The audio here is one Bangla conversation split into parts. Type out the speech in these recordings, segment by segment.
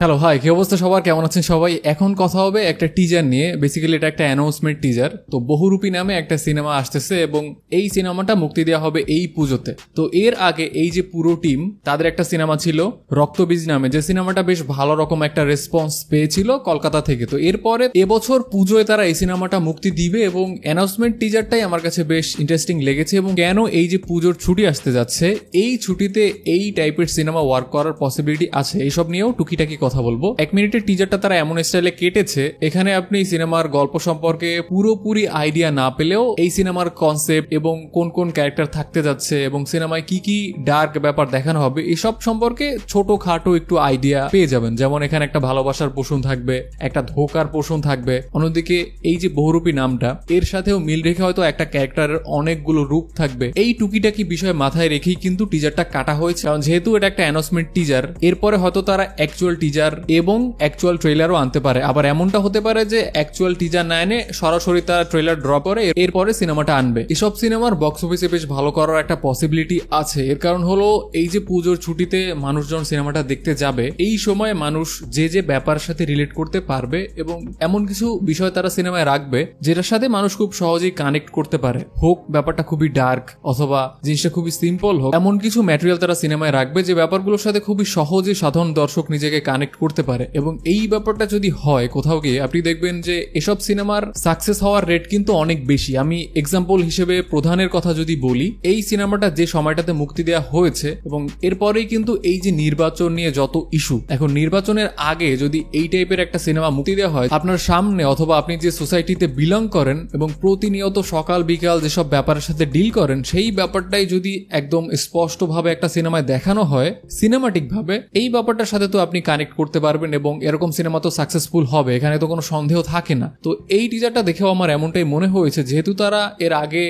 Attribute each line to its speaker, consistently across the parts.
Speaker 1: হ্যালো হাই, কি অবস্থা সবার? কেমন আছেন সবাই? এখন কথা হবে একটা টিজার নিয়ে। বেসিক্যালি এটা একটা অ্যানাউন্সমেন্ট টিজার। তো বহুরূপী নামে একটা সিনেমা আসতেছে এবং এই সিনেমাটা মুক্তি দেওয়া হবে এই পুজোতে। তো এর আগে এই যে পুরো টিম, তাদের একটা সিনেমা ছিল রক্তবীজ নামে, যে সিনেমাটা বেশ ভালো রকম একটা রেসপন্স পেয়েছিল কলকাতা থেকে। তো এরপরে এবছর পুজোয় তারা এই সিনেমাটা মুক্তি দিবে এবং অ্যানাউন্সমেন্ট টিজারটাই আমার কাছে বেশ ইন্টারেস্টিং লেগেছে। এবং কেন এই যে পুজোর ছুটি আসতে যাচ্ছে, এই ছুটিতে এই টাইপের সিনেমা ওয়ার্ক করার পসিবিলিটি আছে, এইসব নিয়েও টুকিটাকি কথা বলবো। 1 মিনিটের টিজারটা তারা এমন স্টাইলে কেটেছে, এখানে আপনি সিনেমার গল্প সম্পর্কে পুরোপুরি আইডিয়া না পেলেও এই সিনেমার কনসেপ্ট এবং কোন কোন ক্যারেক্টার থাকতে যাচ্ছে এবং সিনেমায় কি কি ডার্ক ব্যাপার দেখানো হবে, এসব সম্পর্কে ছোটখাটো একটু আইডিয়া পেয়ে যাবেন। যেমন এখানে একটা ভালোবাসার পোষণ থাকবে, একটা ধোকার পোষণ থাকবে, অন্যদিকে এই যে বহুরূপী নামটা, এর সাথেও মিল রেখে হয়তো একটা ক্যারেক্টারের অনেকগুলো রূপ থাকবে। এই টুকিটাকি বিষয় মাথায় রেখেই কিন্তু টিজারটা কাটা হয়েছে, কারণ যেহেতু এটা একটা অ্যানাউন্সমেন্ট টিজার, এরপরে হয়তো তারা অ্যাকচুয়াল টিজার এবং অ্যাকচুয়াল ট্রেলারও আনতে পারে। আবার এমনটা হতে পারে যে অ্যাকচুয়াল টিজার না এনে সরাসরি তারা ট্রেলার ড্রপ করে এরপরে সিনেমাটা আনবে। এসব সিনেমার বক্স অফিসে বেশ ভালো করার একটা পসিবিলিটি আছে। এর কারণ হলো এই যে পুজোর ছুটিতে মানুষজন সিনেমাটা দেখতে যাবে, এই সময় মানুষ যে যে ব্যাপারের সাথে রিলেট করতে পারবে এবং এমন কিছু বিষয় তারা সিনেমায় রাখবে যেটার সাথে মানুষ খুব সহজেই কানেক্ট করতে পারে। হোক ব্যাপারটা খুবই ডার্ক অথবা জিনিসটা খুবই সিম্পল হোক, এমন কিছু ম্যাটেরিয়াল তারা সিনেমায় রাখবে যে ব্যাপারগুলোর সাথে খুবই সহজে সাধারণ দর্শক নিজেকে কানেক্ট করতে পারে। এবং এই ব্যাপারটা যদি হয় কোথাও গিয়ে, আপনি দেখবেন যে এসব সিনেমার সাকসেস হওয়ার রেট কিন্তু অনেক বেশি। আমি এক্সাম্পল হিসেবে প্রধানের কথা যদি বলি, এই সিনেমাটা যে সময়টাতে মুক্তি দেওয়া হয়েছে এবং এরপরেই কিন্তু এই যে নির্বাচন নিয়ে যত ইস্যু, এখন নির্বাচনের আগে যদি এই টাইপের একটা সিনেমা মুক্তি দেওয়া হয় আপনার সামনে, অথবা আপনি যে সোসাইটিতে বিলং করেন এবং প্রতিনিয়ত সকাল বিকাল যেসব ব্যাপারের সাথে ডিল করেন, সেই ব্যাপারটাই যদি একদম স্পষ্টভাবে একটা সিনেমায় দেখানো হয় সিনেমাটিক ভাবে, এই ব্যাপারটার সাথে তো আপনি কানেক্ট করতে পারবেন এবং এরকম সিনেমা তো সাকসেসফুল হবে, এখানে তো কোনো সন্দেহ থাকে না। তো এই টিজারটা দেখেও আমার এমনটাই মনে হয়েছে, যেহেতু তারা এর আগে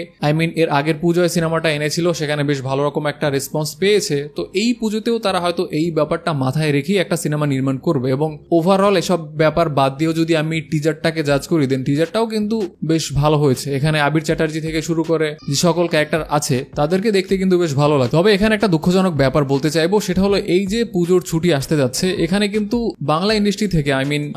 Speaker 1: এর আগের পুজোয় সিনেমাটা এনেছিল, সেখানে বেশ ভালো রকম একটা রেসপন্স পেয়েছে। তো এই পুজোতেও তারা হয়তো এই ব্যাপারটা মাথায় রেখেই একটা সিনেমা নির্মাণ করবে। এবং ওভারঅল এসব ব্যাপার বাদ দিয়েও যদি আমি টিজারটাকে জাজ করি, দেন টিজারটাও কিন্তু বেশ ভালো হয়েছে। এখানে আবির চ্যাটার্জি থেকে শুরু করে যে সকল ক্যারেক্টার আছে তাদেরকে দেখতে কিন্তু বেশ ভালো লাগে। তবে এখানে একটা দুঃখজনক ব্যাপার বলতে চাইবো, সেটা হলো এই যে পুজোর ছুটি আসতে যাচ্ছে, এখানে কিন্তু বাংলা ইন্ডাস্ট্রি থেকে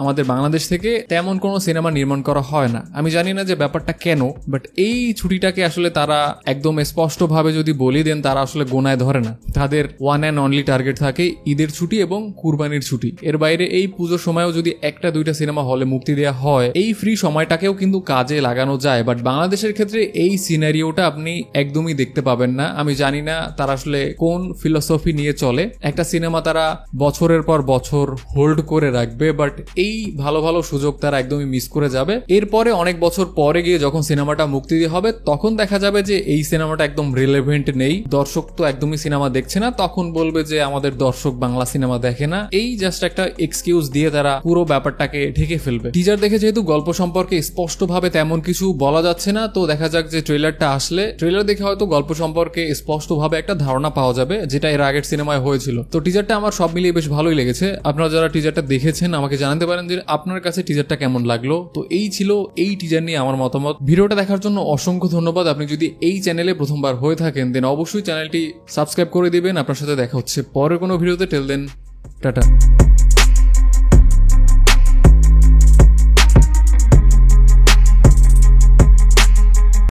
Speaker 1: আমাদের বাংলাদেশ থেকে তেমন কোনো সিনেমা নির্মাণ করা হয় না। আমি জানি না যে ব্যাপারটা কেন, বাট এই ছুটিটাকে আসলে তারা একদম স্পষ্টভাবে যদি বলি, দেন তারা আসলে গোনায় ধরে না। তাদের ওয়ান অ্যান্ড অনলি টার্গেট থাকে ঈদের ছুটি এবং কুরবানির ছুটি। এর বাইরে এই পুজোর সময়ও যদি একটা দুইটা সিনেমা হলে মুক্তি দেওয়া হয়, এই ফ্রি সময়টাকেও কিন্তু কাজে লাগানো যায়। বাট বাংলাদেশের ক্ষেত্রে এই সিনারিওটা আপনি একদমই দেখতে পাবেন না। আমি জানি না তারা আসলে কোন ফিলসফি নিয়ে চলে। একটা সিনেমা তারা বছরের পর বছর হোল্ড করে রাখবে, বাট এই ভালো ভালো সুযোগ তারা একদমই মিস করে যাবে। এরপরে অনেক বছর পরে গিয়ে যখন সিনেমাটা মুক্তি হবে, তখন দেখা যাবে যে এই সিনেমাটা একদম রিলেভেন্ট নেই, দর্শক তো একদমই সিনেমা দেখছে না, তখন বলবে যে আমাদের দর্শক বাংলা সিনেমা দেখে না। এই জাস্ট একটা এক্সকিউজ দিয়ে তারা পুরো ব্যাপারটাকে ঢেকে ফেলবে। টিজার দেখে যেহেতু গল্প সম্পর্কে স্পষ্টভাবে তেমন কিছু বলা যাচ্ছে না, তো দেখা যাক যে ট্রেলারটা আসলে, ট্রেলার দেখে হয়তো গল্প সম্পর্কে স্পষ্টভাবে একটা ধারণা পাওয়া যাবে, যেটা এর আগের সিনেমায় হয়েছিল। তো টিজারটা আমার সব মিলিয়ে বেশ ভালোই লেগেছে। আপনারা যারা টিজারটা দেখেছেন আমাকে জানাতে পারেন যে আপনার কাছে টিজারটা কেমন লাগলো। তো এই ছিল এই টিজার নিয়ে আমার মতামত। ভিডিওটা দেখার জন্য অসংখ্য ধন্যবাদ। আপনি যদি এই চ্যানেলে প্রথমবার হয়ে থাকেন, দেন অবশ্যই চ্যানেলটি সাবস্ক্রাইব করে দিবেন। আপনার সাথে দেখা হচ্ছে পরের কোনো ভিডিওতে। টেল দেন, টাটা।